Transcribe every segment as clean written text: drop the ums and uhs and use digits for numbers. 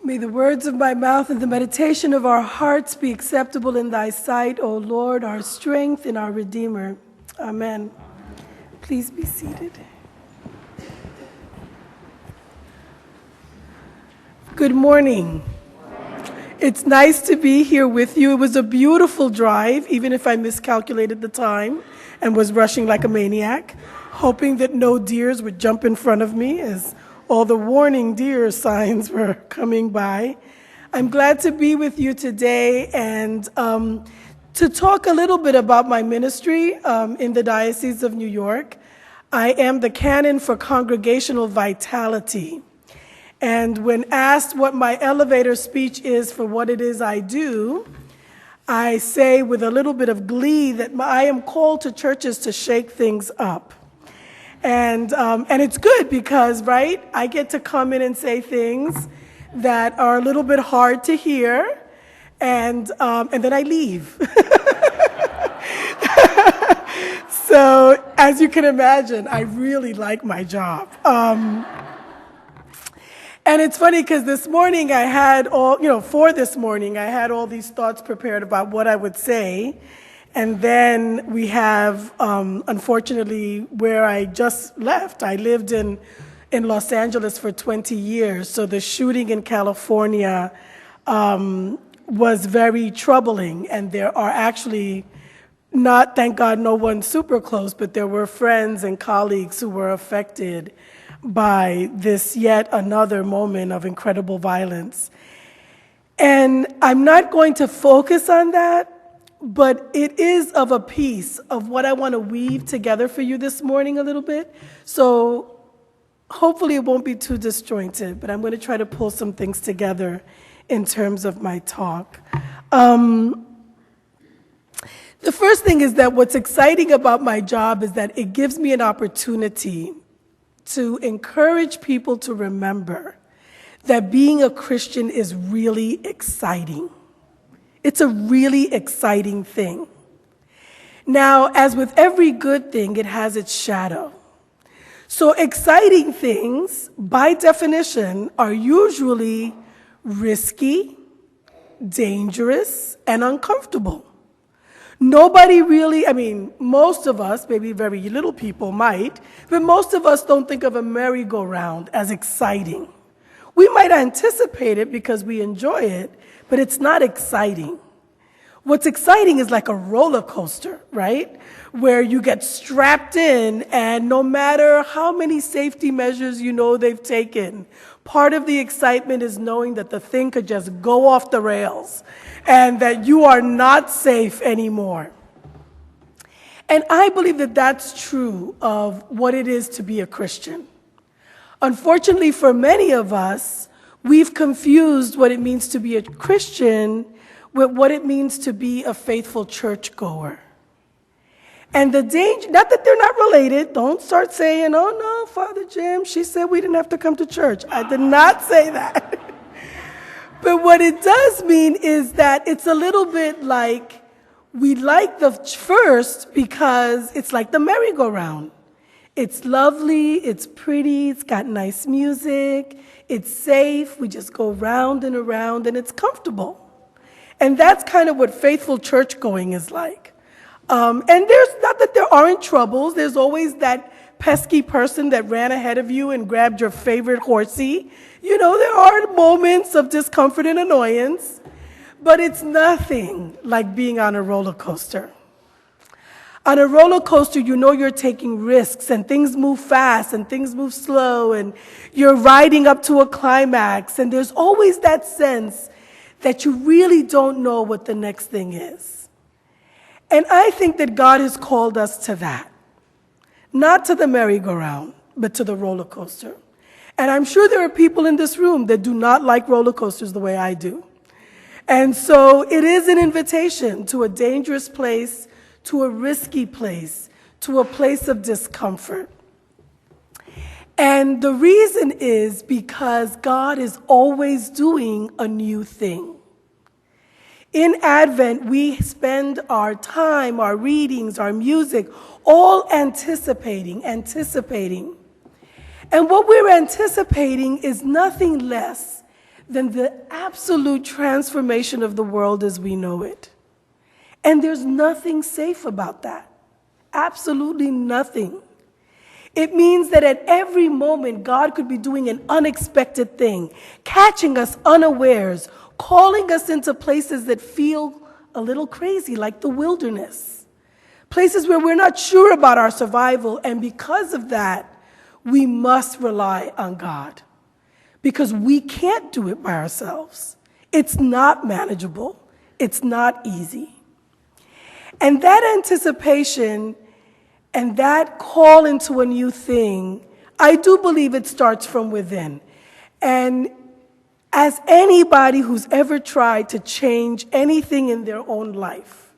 May the words of my mouth and the meditation of our hearts be acceptable in thy sight, O Lord, our strength and our Redeemer. Amen. Please be seated. Good morning. It's nice to be here with you. It was a beautiful drive, even if I miscalculated the time and was rushing like a maniac, hoping that no deers would jump in front of me as all the warning deer signs were coming by. I'm glad to be with you today and to talk a little bit about my ministry in the Diocese of New York. I am the canon for Congregational Vitality. And when asked what my elevator speech is for what it is I do, I say with a little bit of glee that I am called to churches to shake things up. And it's good because, right, I get to come in and say things that are a little bit hard to hear, and then I leave. So, as you can imagine, I really like my job. And it's funny because this morning I had all these thoughts prepared about what I would say. And then we have, unfortunately, where I just left. I lived in Los Angeles for 20 years, so the shooting in California was very troubling. And there are actually, thank God, no one super close, but there were friends and colleagues who were affected by this yet another moment of incredible violence. And I'm not going to focus on that, but it is of a piece of what I want to weave together for you this morning a little bit. So hopefully it won't be too disjointed, but I'm going to try to pull some things together in terms of my talk. The first thing is that what's exciting about my job is that it gives me an opportunity to encourage people to remember that being a Christian is really exciting. It's a really exciting thing. Now, as with every good thing, it has its shadow. So exciting things, by definition, are usually risky, dangerous, and uncomfortable. Nobody really, most of us, maybe very little people might, but most of us don't think of a merry-go-round as exciting. We might anticipate it because we enjoy it, but it's not exciting. What's exciting is like a roller coaster, right? Where you get strapped in, and no matter how many safety measures you know they've taken, part of the excitement is knowing that the thing could just go off the rails and that you are not safe anymore. And I believe that that's true of what it is to be a Christian. Unfortunately, for many of us, we've confused what it means to be a Christian with what it means to be a faithful churchgoer. And the danger, not that they're not related, don't start saying, oh no, Father Jim, she said we didn't have to come to church. I did not say that. But what it does mean is that it's a little bit like we like the first because it's like the merry-go-round. It's lovely, it's pretty, it's got nice music, it's safe, we just go round and around, and it's comfortable. And that's kind of what faithful church-going is like. And there's not that there aren't troubles, there's always that pesky person that ran ahead of you and grabbed your favorite horsey. You know, there are moments of discomfort and annoyance, but it's nothing like being on a roller coaster. On a roller coaster, you know you're taking risks, and things move fast, and things move slow, and you're riding up to a climax, and there's always that sense that you really don't know what the next thing is. And I think that God has called us to that. Not to the merry-go-round, but to the roller coaster. And I'm sure there are people in this room that do not like roller coasters the way I do. And so it is an invitation to a dangerous place, to a risky place, to a place of discomfort. And the reason is because God is always doing a new thing. In Advent, we spend our time, our readings, our music, all anticipating. And what we're anticipating is nothing less than the absolute transformation of the world as we know it. And there's nothing safe about that. Absolutely nothing. It means that at every moment, God could be doing an unexpected thing, catching us unawares, calling us into places that feel a little crazy, like the wilderness. Places where we're not sure about our survival, and because of that, we must rely on God. Because we can't do it by ourselves. It's not manageable. It's not easy. And that anticipation and that call into a new thing, I do believe it starts from within. And as anybody who's ever tried to change anything in their own life,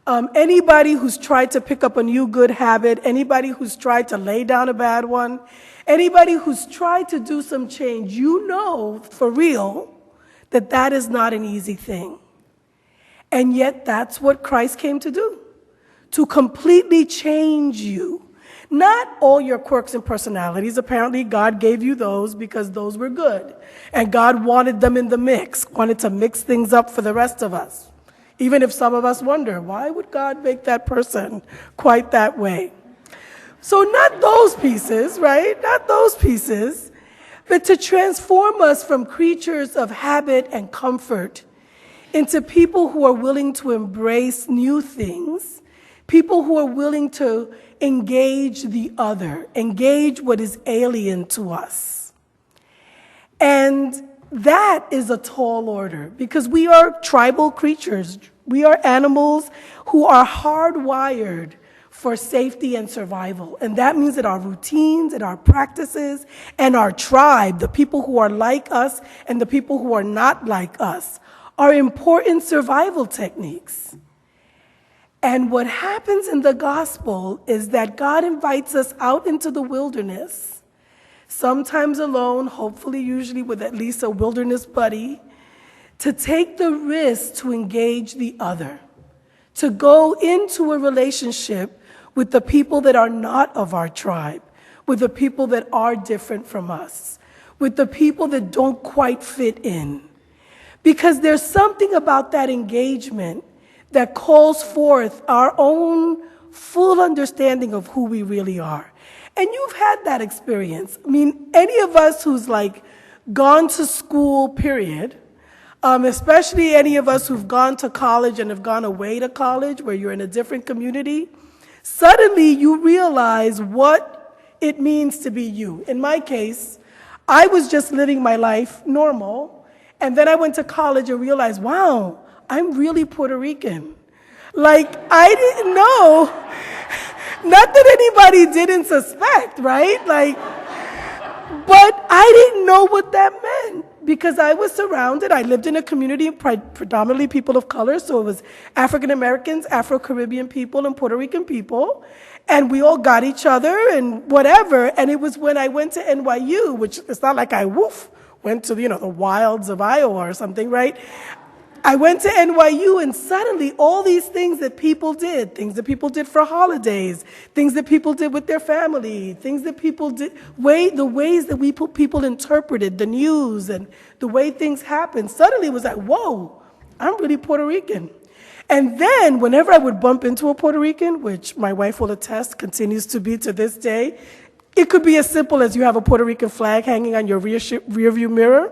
anybody who's tried to pick up a new good habit, anybody who's tried to lay down a bad one, anybody who's tried to do some change, you know for real that that is not an easy thing. And yet that's what Christ came to do, to completely change you. Not all your quirks and personalities. Apparently, God gave you those because those were good. And God wanted them in the mix, wanted to mix things up for the rest of us. Even if some of us wonder, why would God make that person quite that way? So not those pieces, right? Not those pieces, but to transform us from creatures of habit and comfort into people who are willing to embrace new things, people who are willing to engage the other, engage what is alien to us. And that is a tall order because we are tribal creatures. We are animals who are hardwired for safety and survival. And that means that our routines and our practices and our tribe, the people who are like us and the people who are not like us, are important survival techniques. And what happens in the gospel is that God invites us out into the wilderness, sometimes alone, hopefully usually with at least a wilderness buddy, to take the risk to engage the other, to go into a relationship with the people that are not of our tribe, with the people that are different from us, with the people that don't quite fit in. Because there's something about that engagement that calls forth our own full understanding of who we really are. And you've had that experience. I mean, any of us who's like gone to school, period, especially any of us who've gone to college and have gone away to college where you're in a different community, suddenly you realize what it means to be you. In my case, I was just living my life normal, and then I went to college and realized, wow, I'm really Puerto Rican. Like, I didn't know, not that anybody didn't suspect, right? Like, but I didn't know what that meant because I was surrounded. I lived in a community of predominantly people of color, so it was African Americans, Afro-Caribbean people, and Puerto Rican people. And we all got each other and whatever. And it was when I went to NYU, which it's not like I went to, the wilds of Iowa or something, right? I went to NYU and suddenly all these things that people did, things that people did for holidays, things that people did with their family, things that people did, the ways that people interpreted the news and the way things happened, suddenly it was like, whoa, I'm really Puerto Rican. And then whenever I would bump into a Puerto Rican, which my wife will attest continues to be to this day, it could be as simple as you have a Puerto Rican flag hanging on your rearview mirror,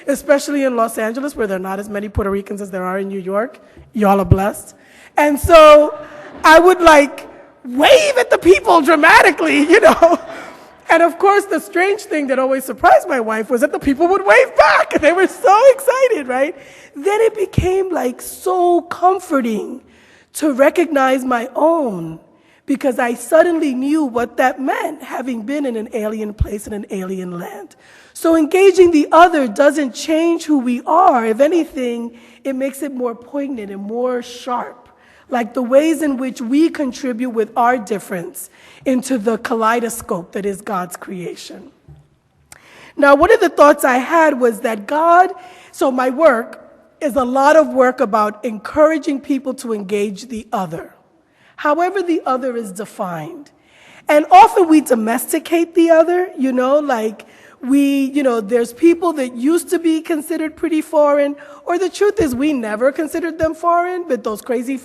especially in Los Angeles, where there are not as many Puerto Ricans as there are in New York. Y'all are blessed. And so I would wave at the people dramatically, And of course, the strange thing that always surprised my wife was that the people would wave back, and they were so excited, right? Then it became so comforting to recognize my own, because I suddenly knew what that meant, having been in an alien place in an alien land. So engaging the other doesn't change who we are. If anything, it makes it more poignant and more sharp, like the ways in which we contribute with our difference into the kaleidoscope that is God's creation. Now, one of the thoughts I had was that so my work is a lot of work about encouraging people to engage the other, however the other is defined. And often we domesticate the other, There's people that used to be considered pretty foreign, or the truth is we never considered them foreign, but those crazy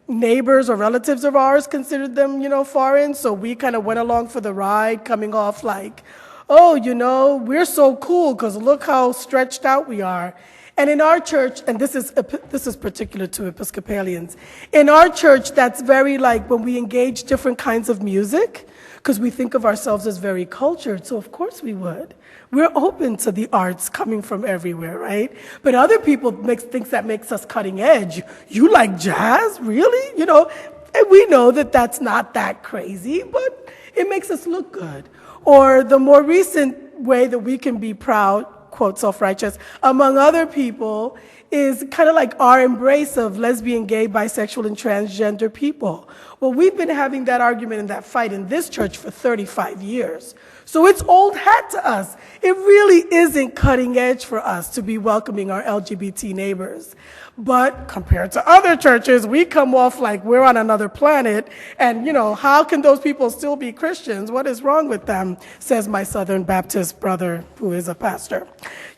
neighbors or relatives of ours considered them, foreign. So we kind of went along for the ride, coming off like, oh, we're so cool because look how stretched out we are. And in our church, and this is particular to Episcopalians, in our church, that's very like when we engage different kinds of music, because we think of ourselves as very cultured, so of course we would. We're open to the arts coming from everywhere, right? But other people think that makes us cutting edge. You like jazz? Really? And we know that that's not that crazy, but it makes us look good. Or the more recent way that we can be proud, quote, self-righteous, among other people, is kind of like our embrace of lesbian, gay, bisexual, and transgender people. Well, we've been having that argument and that fight in this church for 35 years. So it's old hat to us. It really isn't cutting edge for us to be welcoming our LGBT neighbors. But compared to other churches, we come off like we're on another planet. And, how can those people still be Christians? What is wrong with them? Says my Southern Baptist brother, who is a pastor.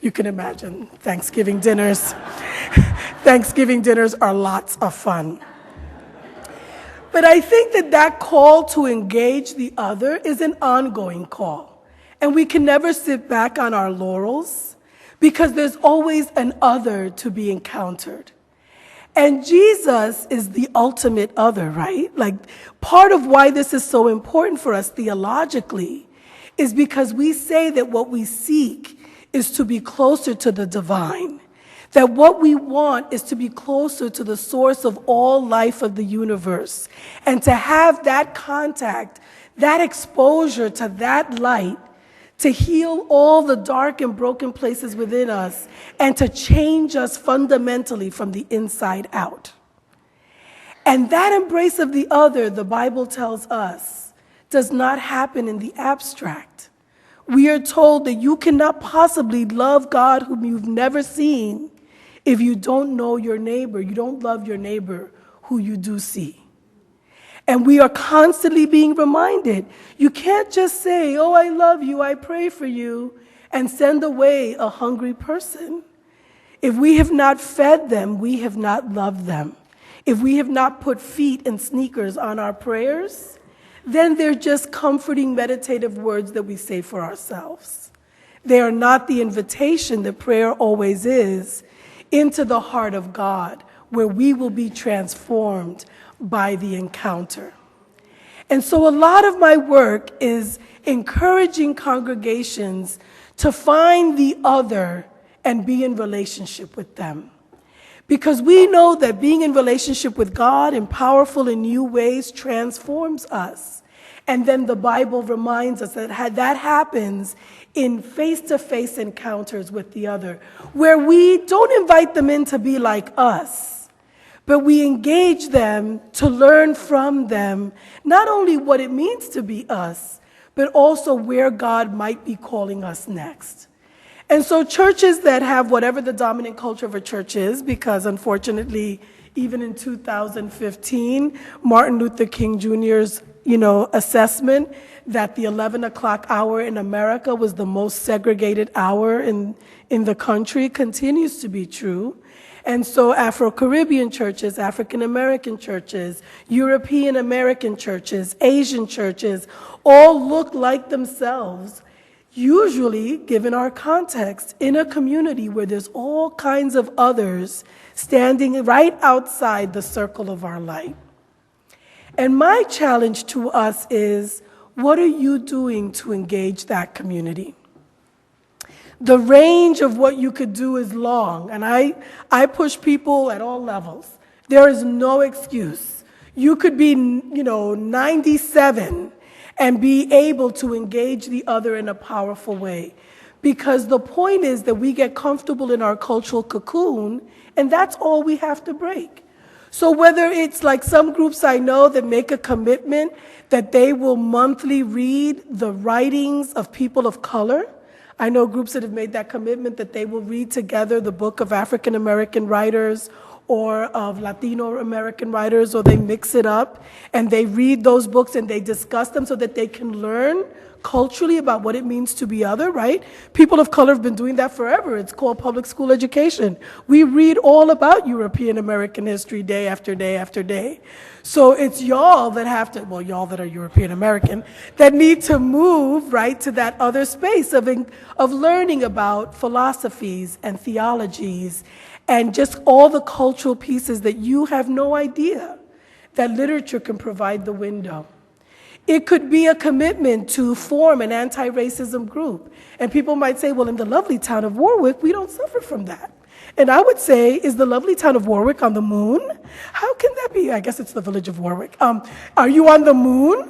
You can imagine Thanksgiving dinners. Thanksgiving dinners are lots of fun. But I think that call to engage the other is an ongoing call. And we can never sit back on our laurels because there's always an other to be encountered. And Jesus is the ultimate other, right? Like part of why this is so important for us theologically is because we say that what we seek is to be closer to the divine. That what we want is to be closer to the source of all life of the universe. And to have that contact, that exposure to that light, to heal all the dark and broken places within us, and to change us fundamentally from the inside out. And that embrace of the other, the Bible tells us, does not happen in the abstract. We are told that you cannot possibly love God whom you've never seen if you don't know your neighbor. You don't love your neighbor who you do see. And we are constantly being reminded, you can't just say, oh, I love you, I pray for you, and send away a hungry person. If we have not fed them, we have not loved them. If we have not put feet and sneakers on our prayers, then they're just comforting, meditative words that we say for ourselves. They are not the invitation that prayer always is into the heart of God, where we will be transformed by the encounter. And so a lot of my work is encouraging congregations to find the other and be in relationship with them. Because we know that being in relationship with God in powerful and new ways transforms us. And then the Bible reminds us that that happens in face-to-face encounters with the other, where we don't invite them in to be like us, but we engage them to learn from them, not only what it means to be us, but also where God might be calling us next. And so churches that have whatever the dominant culture of a church is, because unfortunately, even in 2015, Martin Luther King Jr.'s assessment that the 11 o'clock hour in America was the most segregated hour in the country continues to be true. And so Afro-Caribbean churches, African-American churches, European-American churches, Asian churches, all look like themselves, usually, given our context, in a community where there's all kinds of others standing right outside the circle of our light. And my challenge to us is, what are you doing to engage that community? The range of what you could do is long, and I push people at all levels. There is no excuse. You could be, 97 and be able to engage the other in a powerful way. Because the point is that we get comfortable in our cultural cocoon, and that's all we have to break. So whether it's like some groups I know that make a commitment that they will monthly read the writings of people of color. I know groups that have made that commitment that they will read together the book of African American writers or of Latino American writers, or they mix it up and they read those books and they discuss them so that they can learn culturally about what it means to be other, right? People of color have been doing that forever. It's called public school education. We read all about European American history day after day after day. So it's y'all that have to, well, y'all that are European American, that need to move, right, to that other space of learning about philosophies and theologies and just all the cultural pieces that you have no idea that literature can provide the window. It could be a commitment to form an anti-racism group. And people might say, well, in the lovely town of Warwick, we don't suffer from that. And I would say, is the lovely town of Warwick on the moon? How can that be? I guess it's the village of Warwick. Are you on the moon?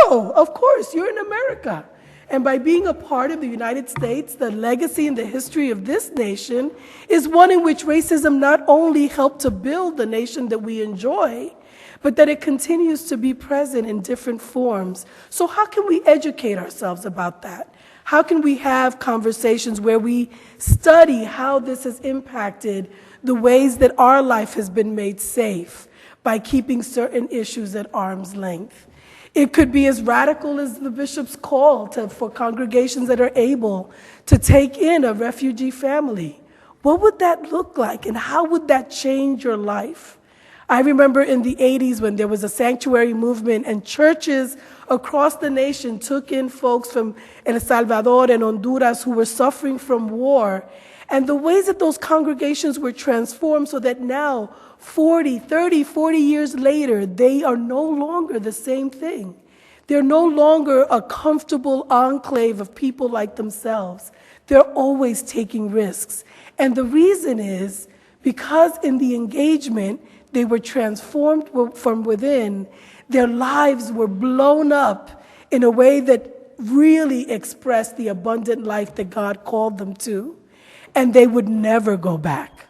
No, of course, you're in America. And by being a part of the United States, the legacy and the history of this nation is one in which racism not only helped to build the nation that we enjoy, but that it continues to be present in different forms. So how can we educate ourselves about that? How can we have conversations where we study how this has impacted the ways that our life has been made safe by keeping certain issues at arm's length? It could be as radical as the bishop's call for congregations that are able to take in a refugee family. What would that look like, and how would that change your life? I remember in the 80s when there was a sanctuary movement and churches across the nation took in folks from El Salvador and Honduras who were suffering from war, and the ways that those congregations were transformed so that now, 30, 40 years later, they are no longer the same thing. They're no longer a comfortable enclave of people like themselves. They're always taking risks. And the reason is because in the engagement, they were transformed from within. Their lives were blown up in a way that really expressed the abundant life that God called them to. And they would never go back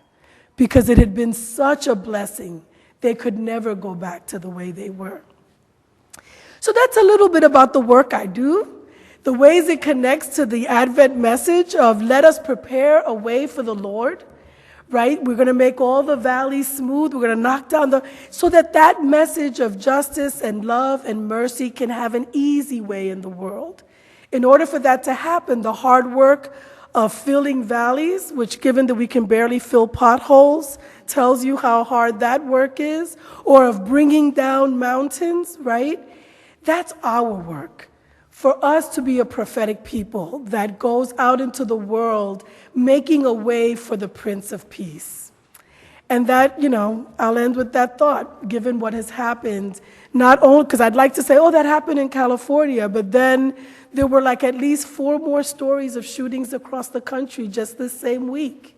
because it had been such a blessing. They could never go back to the way they were. So that's a little bit about the work I do, the ways it connects to the Advent message of let us prepare a way for the Lord. Right? We're going to make all the valleys smooth. We're going to knock down so that that message of justice and love and mercy can have an easy way in the world. In order for that to happen, the hard work of filling valleys, which given that we can barely fill potholes, tells you how hard that work is, or of bringing down mountains, right? That's our work. For us to be a prophetic people that goes out into the world making a way for the Prince of Peace. And that, I'll end with that thought, given what has happened, not only, because I'd like to say, oh, that happened in California, but then there were like at least 4 more stories of shootings across the country just this same week.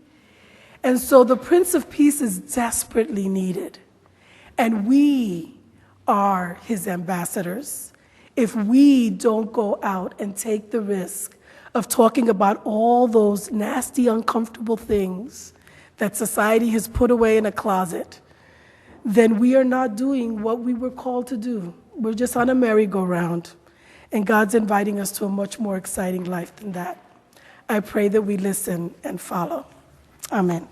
And so the Prince of Peace is desperately needed. And we are his ambassadors. If we don't go out and take the risk of talking about all those nasty, uncomfortable things that society has put away in a closet, then we are not doing what we were called to do. We're just on a merry-go-round, and God's inviting us to a much more exciting life than that. I pray that we listen and follow. Amen.